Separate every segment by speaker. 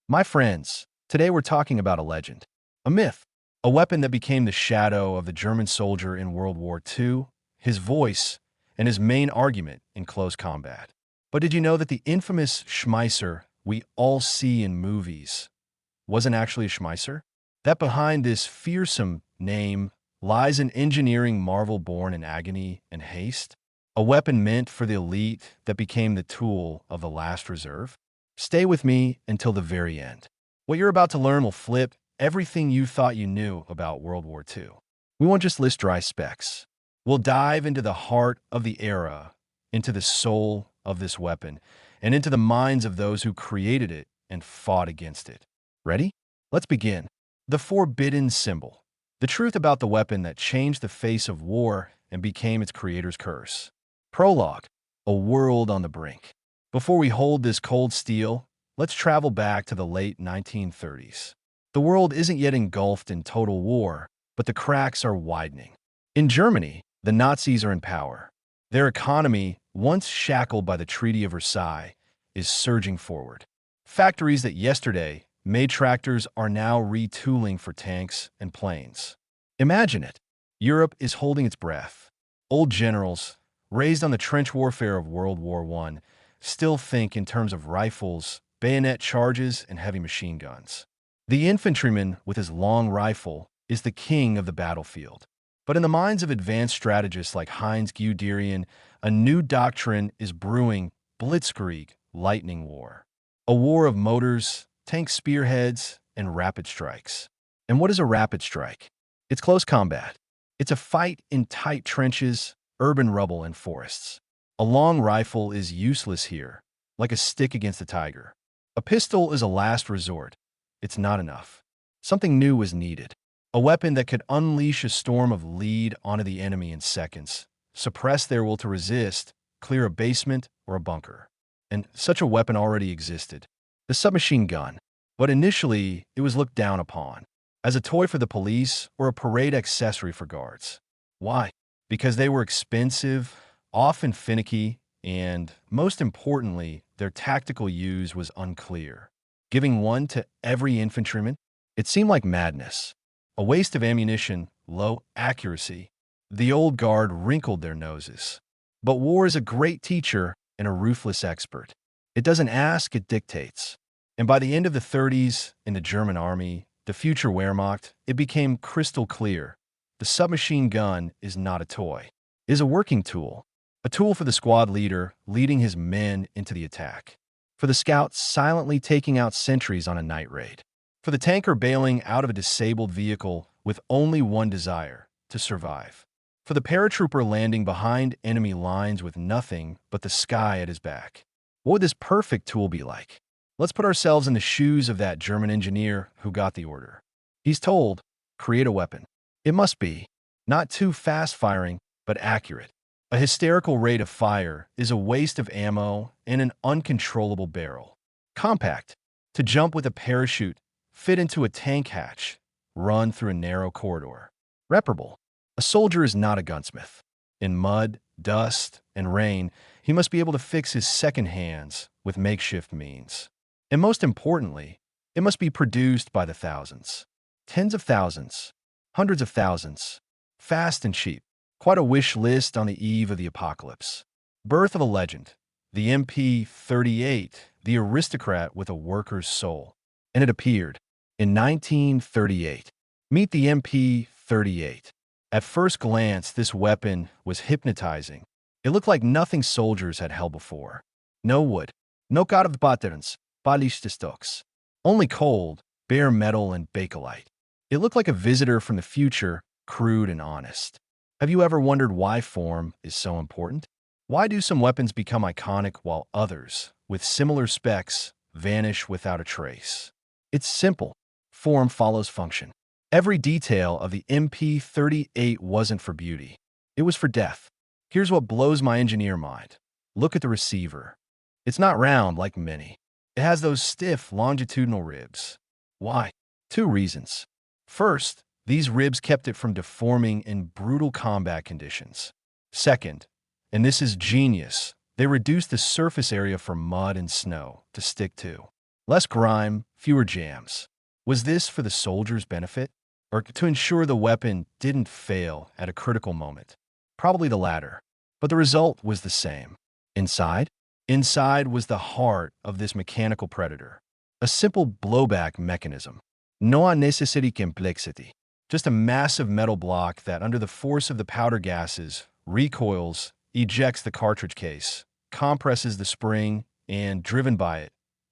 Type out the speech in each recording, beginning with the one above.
Speaker 1: My friends, today we're talking about a legend, a myth, a weapon that became the shadow of the German soldier in World War II, his voice, and his main argument in close combat. But did you know that the infamous Schmeisser we all see in movies wasn't actually a Schmeisser? That behind this fearsome name lies an engineering marvel born in agony and haste, a weapon meant for the elite that became the tool of the last reserve? Stay with me until the very end. What you're about to learn will flip everything you thought you knew about World War II. We won't just list dry specs. We'll dive into the heart of the era, into the soul of this weapon, and into the minds of those who created it and fought against it. Ready? Let's begin. The forbidden symbol. The truth about the weapon that changed the face of war and became its creator's curse. Prologue. A world on the brink. Before we hold this cold steel, let's travel back to the late 1930s. The world isn't yet engulfed in total war, but the cracks are widening. In Germany, the Nazis are in power. Their economy, once shackled by the Treaty of Versailles, is surging forward. Factories that yesterday made tractors are now retooling for tanks and planes. Imagine it. Europe is holding its breath. Old generals, raised on the trench warfare of World War I, still think in terms of rifles, bayonet charges, and heavy machine guns. The infantryman with his long rifle is the king of the battlefield. But in the minds of advanced strategists like Heinz Guderian, a new doctrine is brewing: blitzkrieg, lightning war. A war of motors, tank spearheads, and rapid strikes. And what is a rapid strike? It's close combat. It's a fight in tight trenches, urban rubble, and forests. A long rifle is useless here, like a stick against a tiger. A pistol is a last resort. It's not enough. Something new was needed. A weapon that could unleash a storm of lead onto the enemy in seconds, suppress their will to resist, clear a basement or a bunker. And such a weapon already existed: the submachine gun. But initially, it was looked down upon, as a toy for the police or a parade accessory for guards. Why? Because they were expensive, often finicky, and, most importantly, their tactical use was unclear. Giving one to every infantryman? It seemed like madness. A waste of ammunition, low accuracy. The old guard wrinkled their noses. But war is a great teacher and a ruthless expert. It doesn't ask, it dictates. And by the end of the 30s, in the German army, the future Wehrmacht, it became crystal clear: the submachine gun is not a toy. It is a working tool. A tool for the squad leader leading his men into the attack. For the scout silently taking out sentries on a night raid. For the tanker bailing out of a disabled vehicle with only one desire: to survive. For the paratrooper landing behind enemy lines with nothing but the sky at his back. What would this perfect tool be like? Let's put ourselves in the shoes of that German engineer who got the order. He's told, create a weapon. It must be not too fast-firing, but accurate. A hysterical rate of fire is a waste of ammo and an uncontrollable barrel. Compact, to jump with a parachute, fit into a tank hatch, run through a narrow corridor. Reparable. A soldier is not a gunsmith. In mud, dust, and rain, he must be able to fix his second hands with makeshift means. And most importantly, it must be produced by the thousands. Tens of thousands. Hundreds of thousands. Fast and cheap. Quite a wish list on the eve of the apocalypse. Birth of a legend. The MP-38, the aristocrat with a worker's soul. And it appeared in 1938. Meet the MP-38. At first glance, this weapon was hypnotizing. It looked like nothing soldiers had held before. No wood, no carved patterns, polished stocks. Only cold, bare metal and bakelite. It looked like a visitor from the future, crude and honest. Have you ever wondered why form is so important? Why do some weapons become iconic while others, with similar specs, vanish without a trace? It's simple. Form follows function. Every detail of the MP-38 wasn't for beauty. It was for death. Here's what blows my engineer mind. Look at the receiver. It's not round like many. It has those stiff, longitudinal ribs. Why? Two reasons. First, these ribs kept it from deforming in brutal combat conditions. Second, and this is genius, they reduced the surface area for mud and snow to stick to. Less grime, fewer jams. Was this for the soldiers' benefit, or to ensure the weapon didn't fail at a critical moment? Probably the latter. But the result was the same. Inside? Inside was the heart of this mechanical predator. A simple blowback mechanism. No necessity complexity. Just a massive metal block that, under the force of the powder gases, recoils, ejects the cartridge case, compresses the spring, and, driven by it,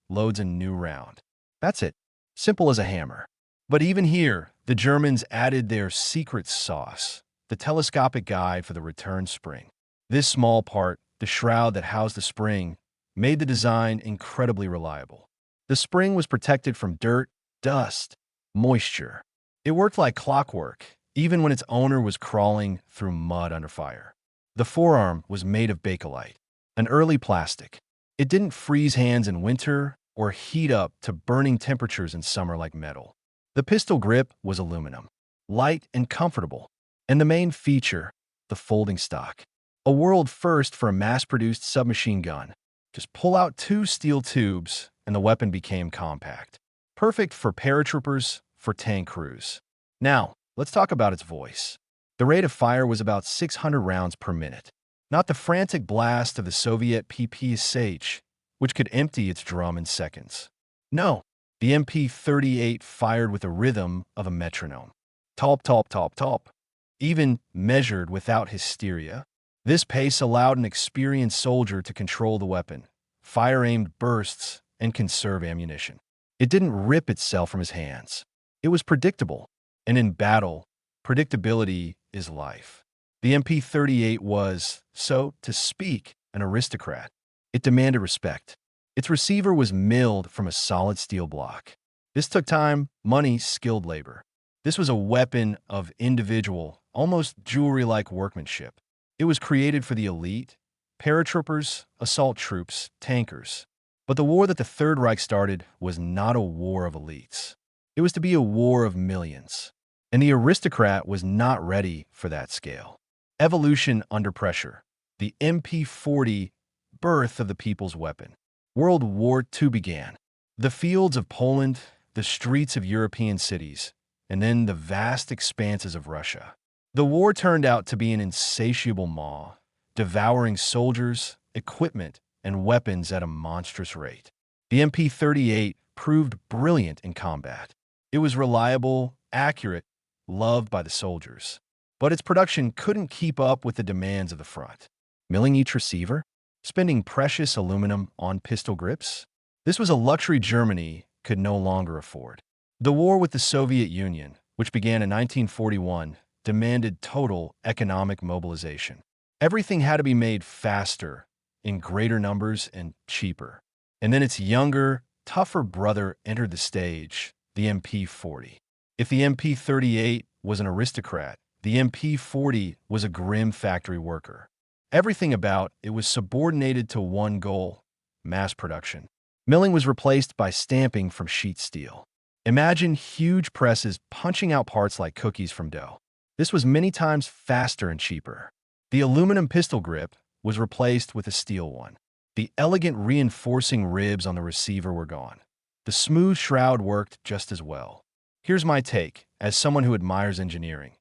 Speaker 1: loads a new round. That's it. Simple as a hammer. But even here, the Germans added their secret sauce, the telescopic guide for the return spring. This small part, the shroud that housed the spring, made the design incredibly reliable. The spring was protected from dirt, dust, moisture. It worked like clockwork, even when its owner was crawling through mud under fire. The forearm was made of bakelite, an early plastic. It didn't freeze hands in winter or heat up to burning temperatures in summer like metal. The pistol grip was aluminum, light and comfortable. And the main feature, the folding stock. A world first for a mass-produced submachine gun. Just pull out 2 steel tubes and the weapon became compact. Perfect for paratroopers, for tank crews. Now, let's talk about its voice. The rate of fire was about 600 rounds per minute. Not the frantic blast of the Soviet PPSH, which could empty its drum in seconds. No, the MP-38 fired with the rhythm of a metronome. Top, top, top, top. Even measured without hysteria. This pace allowed an experienced soldier to control the weapon, fire-aimed bursts, and conserve ammunition. It didn't rip itself from his hands. It was predictable, and in battle, predictability is life. The MP-38 was, so to speak, an aristocrat. It demanded respect. Its receiver was milled from a solid steel block. This took time, money, skilled labor. This was a weapon of individual, almost jewelry-like workmanship. It was created for the elite, paratroopers, assault troops, tankers. But the war that the Third Reich started was not a war of elites. It was to be a war of millions. And the aristocrat was not ready for that scale. Evolution under pressure. The MP-40, birth of the people's weapon. World War II began. The fields of Poland, the streets of European cities, and then the vast expanses of Russia. The war turned out to be an insatiable maw, devouring soldiers, equipment, and weapons at a monstrous rate. The MP-38 proved brilliant in combat. It was reliable, accurate, loved by the soldiers. But its production couldn't keep up with the demands of the front. Milling each receiver? Spending precious aluminum on pistol grips? This was a luxury Germany could no longer afford. The war with the Soviet Union, which began in 1941, demanded total economic mobilization. Everything had to be made faster, in greater numbers, and cheaper. And then its younger, tougher brother entered the stage, the MP-40. If the MP-38 was an aristocrat, the MP-40 was a grim factory worker. Everything about it was subordinated to one goal: mass production. Milling was replaced by stamping from sheet steel. Imagine huge presses punching out parts like cookies from dough. This was many times faster and cheaper. The aluminum pistol grip was replaced with a steel one. The elegant reinforcing ribs on the receiver were gone. The smooth shroud worked just as well. Here's my take, as someone who admires engineering.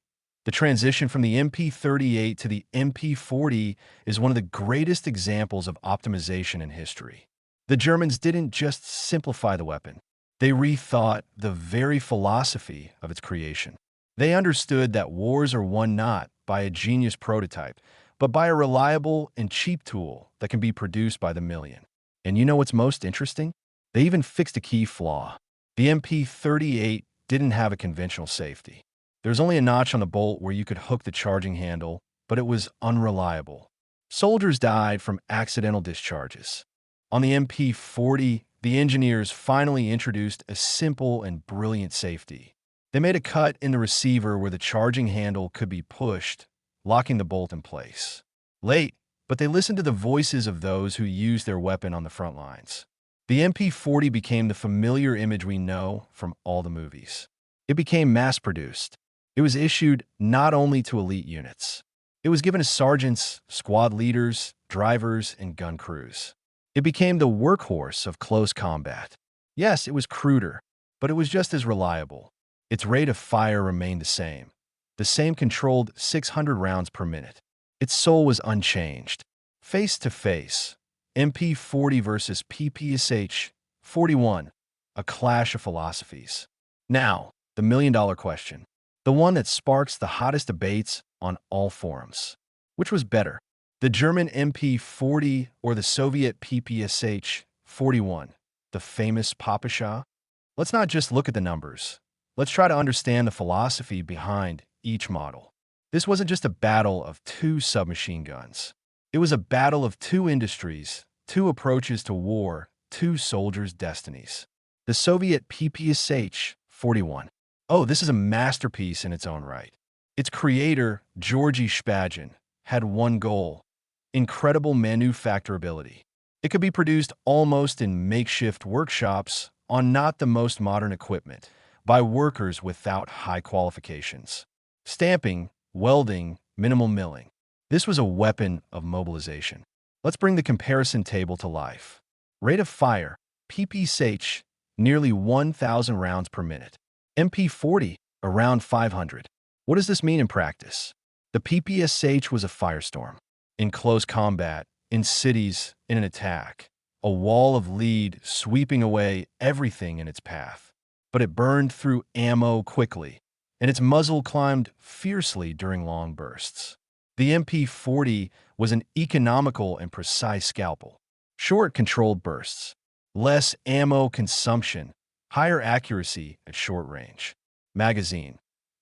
Speaker 1: The transition from the MP-38 to the MP-40 is one of the greatest examples of optimization in history. The Germans didn't just simplify the weapon. They rethought the very philosophy of its creation. They understood that wars are won not by a genius prototype, but by a reliable and cheap tool that can be produced by the million. And you know what's most interesting? They even fixed a key flaw. The MP-38 didn't have a conventional safety. There's only a notch on the bolt where you could hook the charging handle, but it was unreliable. Soldiers died from accidental discharges. On the MP-40, the engineers finally introduced a simple and brilliant safety. They made a cut in the receiver where the charging handle could be pushed, locking the bolt in place. Late, but they listened to the voices of those who used their weapon on the front lines. The MP-40 became the familiar image we know from all the movies. It became mass-produced. It was issued not only to elite units. It was given to sergeants, squad leaders, drivers, and gun crews. It became the workhorse of close combat. Yes, it was cruder, but it was just as reliable. Its rate of fire remained the same controlled 600 rounds per minute. Its soul was unchanged. Face to face, MP40 versus PPSH-41, a clash of philosophies. Now, the million-dollar question, the one that sparks the hottest debates on all forums. Which was better, the German MP40 or the Soviet PPSH-41, the famous Papasha? Let's not just look at the numbers. Let's try to understand the philosophy behind each model. This wasn't just a battle of two submachine guns. It was a battle of two industries, two approaches to war, two soldiers' destinies. The Soviet PPSH-41. Oh, this is a masterpiece in its own right. Its creator, Georgy Shpagin, had one goal: incredible manufacturability. It could be produced almost in makeshift workshops on not the most modern equipment, by workers without high qualifications. Stamping, welding, minimal milling. This was a weapon of mobilization. Let's bring the comparison table to life. Rate of fire, PPSH, nearly 1,000 rounds per minute. MP40, around 500. What does this mean in practice? The PPSH was a firestorm. In close combat, in cities, in an attack. A wall of lead sweeping away everything in its path. But it burned through ammo quickly, and its muzzle climbed fiercely during long bursts. The MP40 was an economical and precise scalpel. Short, controlled bursts. Less ammo consumption, higher accuracy at short range. Magazine.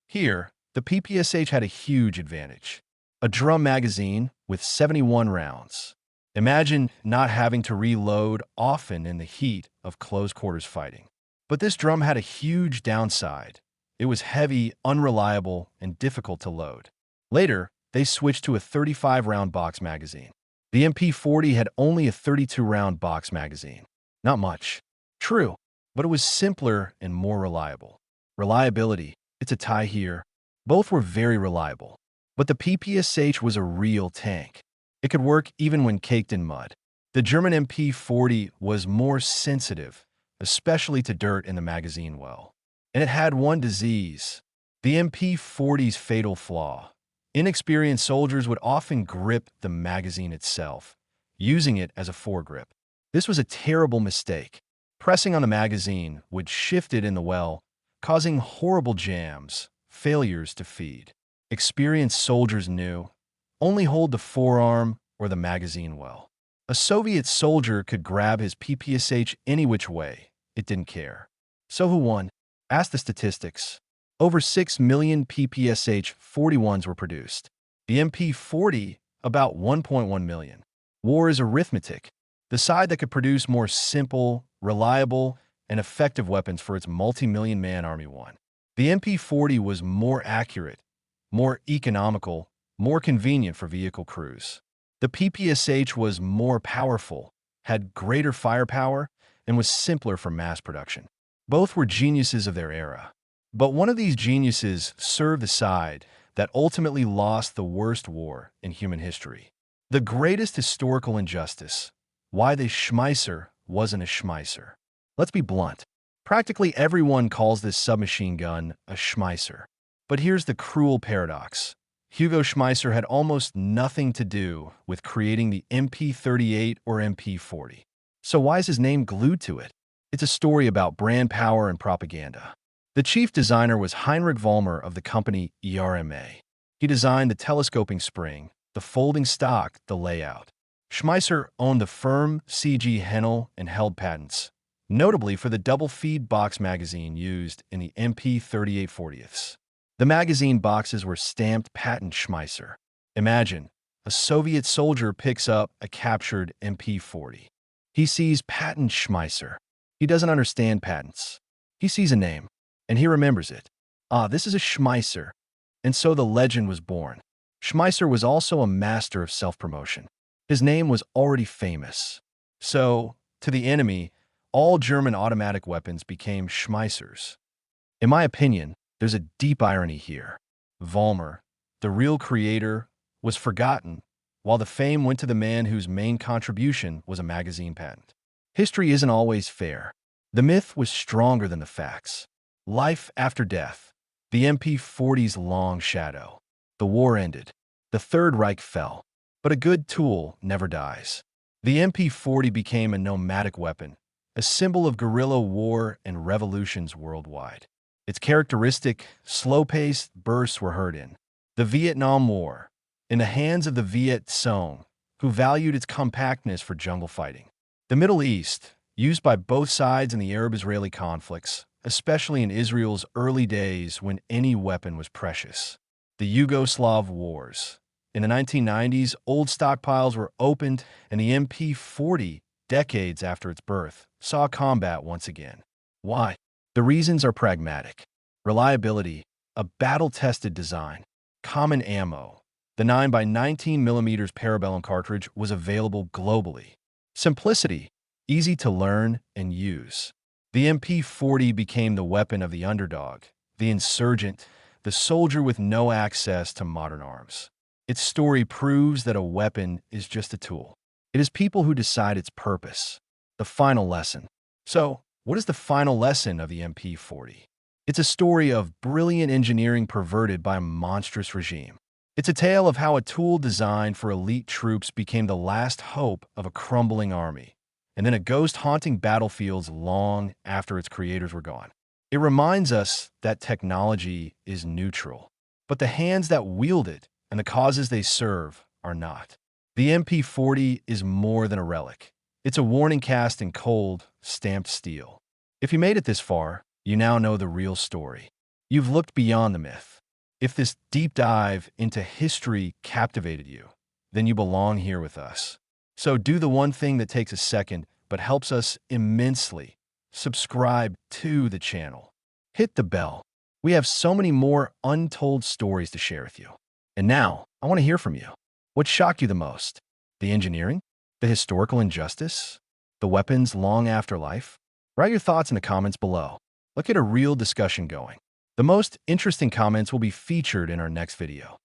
Speaker 1: Here, the PPSH had a huge advantage. A drum magazine with 71 rounds. Imagine not having to reload often in the heat of close quarters fighting. But this drum had a huge downside. It was heavy, unreliable, and difficult to load. Later, they switched to a 35-round box magazine. The MP40 had only a 32-round box magazine. Not much. True, but it was simpler and more reliable. Reliability, it's a tie here. Both were very reliable. But the PPSH was a real tank. It could work even when caked in mud. The German MP40 was more sensitive, especially to dirt in the magazine well. And it had one disease, the MP40's fatal flaw. Inexperienced soldiers would often grip the magazine itself, using it as a foregrip. This was a terrible mistake. Pressing on the magazine would shift it in the well, causing horrible jams, failures to feed. Experienced soldiers knew, only hold the forearm or the magazine well. A Soviet soldier could grab his PPSH any which way. It didn't care. So who won? Ask the statistics. Over 6 million PPSH-41s were produced. The MP40, about 1.1 million. War is arithmetic. The side that could produce more simple, reliable, and effective weapons for its multi-million man army won. The MP40 was more accurate, more economical, more convenient for vehicle crews. The PPSH was more powerful, had greater firepower, and was simpler for mass production. Both were geniuses of their era. But one of these geniuses served the side that ultimately lost the worst war in human history. The greatest historical injustice, why the Schmeisser wasn't a Schmeisser. Let's be blunt. Practically everyone calls this submachine gun a Schmeisser. But here's the cruel paradox. Hugo Schmeisser had almost nothing to do with creating the MP38 or MP40. So why is his name glued to it? It's a story about brand power and propaganda. The chief designer was Heinrich Vollmer of the company ERMA. He designed the telescoping spring, the folding stock, the layout. Schmeisser owned the firm CG Henel and held patents, notably for the double-feed box magazine used in the MP38/40ths. The magazine boxes were stamped patent Schmeisser. Imagine, a Soviet soldier picks up a captured MP40. He sees patent Schmeisser. He doesn't understand patents. He sees a name, and he remembers it. Ah, this is a Schmeisser. And so the legend was born. Schmeisser was also a master of self-promotion. His name was already famous. So, to the enemy, all German automatic weapons became Schmeissers. In my opinion, there's a deep irony here. Vollmer, the real creator, was forgotten, while the fame went to the man whose main contribution was a magazine patent. History isn't always fair. The myth was stronger than the facts. Life after death. The MP-40's long shadow. The war ended. The Third Reich fell. But a good tool never dies. The MP-40 became a nomadic weapon, a symbol of guerrilla war and revolutions worldwide. Its characteristic, slow-paced bursts were heard in the Vietnam War, in the hands of the Viet Cong, who valued its compactness for jungle fighting. The Middle East, used by both sides in the Arab-Israeli conflicts, especially in Israel's early days when any weapon was precious. The Yugoslav Wars. In the 1990s, old stockpiles were opened, and the MP-40, decades after its birth, saw combat once again. Why? The reasons are pragmatic. Reliability, a battle-tested design, common ammo. The 9x19mm Parabellum cartridge was available globally. Simplicity, easy to learn and use. The MP-40 became the weapon of the underdog, the insurgent, the soldier with no access to modern arms. Its story proves that a weapon is just a tool. It is people who decide its purpose. The final lesson. So, what is the final lesson of the MP-40? It's a story of brilliant engineering perverted by a monstrous regime. It's a tale of how a tool designed for elite troops became the last hope of a crumbling army, and then a ghost haunting battlefields long after its creators were gone. It reminds us that technology is neutral, but the hands that wield it and the causes they serve are not. The MP-40 is more than a relic. It's a warning cast in cold, stamped steel. If you made it this far, you now know the real story. You've looked beyond the myth. If this deep dive into history captivated you, then you belong here with us. So do the one thing that takes a second but helps us immensely. Subscribe to the channel. Hit the bell. We have so many more untold stories to share with you. And now, I want to hear from you. What shocked you the most? The engineering? The historical injustice? The weapons long after life? Write your thoughts in the comments below. Let's get a real discussion going. The most interesting comments will be featured in our next video.